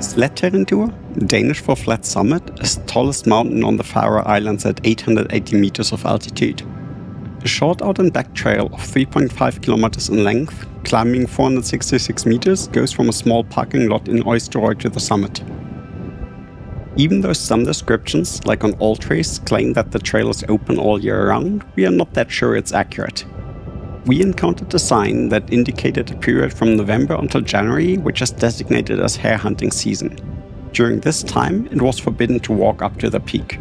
Slætteirindur, Danish for flat summit, is the tallest mountain on the Faroe Islands at 880 meters of altitude. A short out and back trail of 3.5 kilometers in length, climbing 466 meters, goes from a small parking lot in Oysterøy to the summit. Even though some descriptions, like on AllTrace, claim that the trail is open all year round, we are not that sure it's accurate. We encountered a sign that indicated a period from November until January, which is designated as hare hunting season. During this time, it was forbidden to walk up to the peak.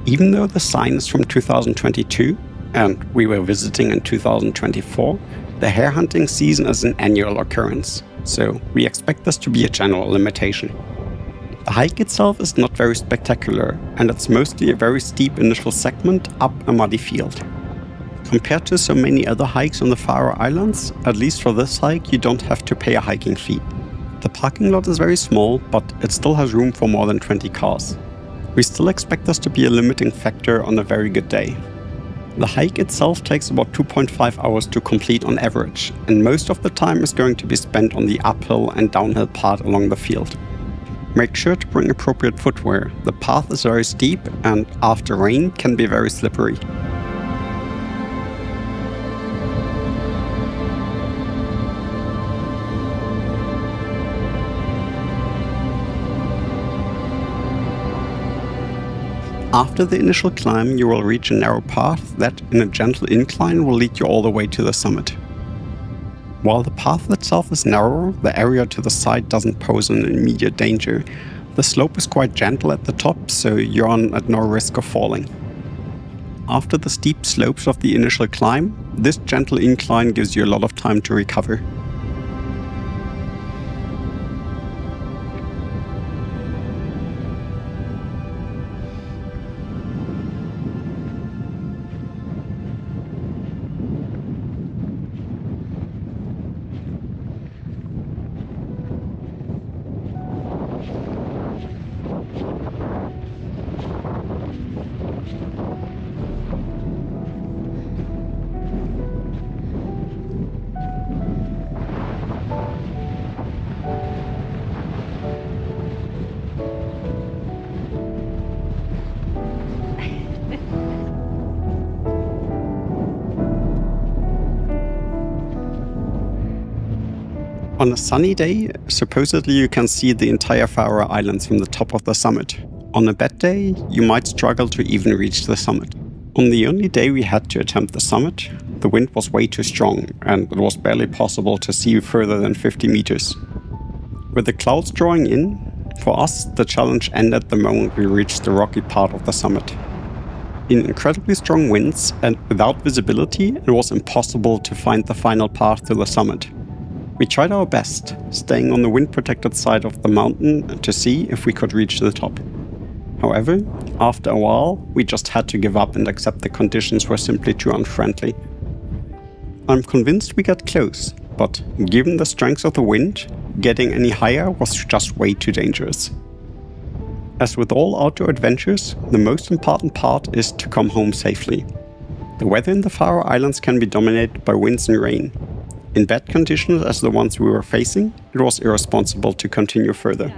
Even though the sign is from 2022, and we were visiting in 2024, the hare hunting season is an annual occurrence, so we expect this to be a general limitation. The hike itself is not very spectacular, and it's mostly a very steep initial segment up a muddy field. Compared to so many other hikes on the Faroe Islands, at least for this hike you don't have to pay a hiking fee. The parking lot is very small, but it still has room for more than 20 cars. We still expect this to be a limiting factor on a very good day. The hike itself takes about 2.5 hours to complete on average, and most of the time is going to be spent on the uphill and downhill part along the field. Make sure to bring appropriate footwear. The path is very steep and after rain can be very slippery. After the initial climb, you will reach a narrow path that, in a gentle incline, will lead you all the way to the summit. While the path itself is narrow, the area to the side doesn't pose an immediate danger. The slope is quite gentle at the top, so you're at no risk of falling. After the steep slopes of the initial climb, this gentle incline gives you a lot of time to recover. On a sunny day, supposedly you can see the entire Faroe Islands from the top of the summit. On a bad day, you might struggle to even reach the summit. On the only day we had to attempt the summit, the wind was way too strong and it was barely possible to see further than 50 meters. With the clouds drawing in, for us the challenge ended the moment we reached the rocky part of the summit. In incredibly strong winds and without visibility, it was impossible to find the final path to the summit. We tried our best, staying on the wind-protected side of the mountain to see if we could reach the top. However, after a while, we just had to give up and accept the conditions were simply too unfriendly. I'm convinced we got close, but given the strength of the wind, getting any higher was just way too dangerous. As with all outdoor adventures, the most important part is to come home safely. The weather in the Faroe Islands can be dominated by winds and rain. In bad conditions as the ones we were facing, it was irresponsible to continue further.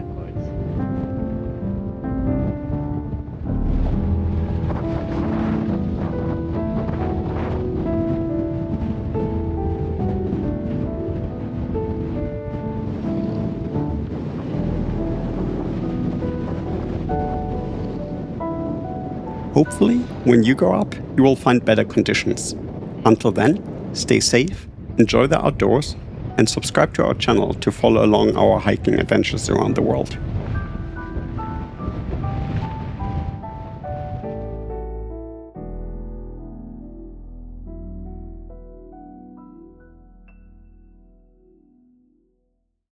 Hopefully, when you grow up, you will find better conditions. Until then, stay safe, enjoy the outdoors, and subscribe to our channel to follow along our hiking adventures around the world.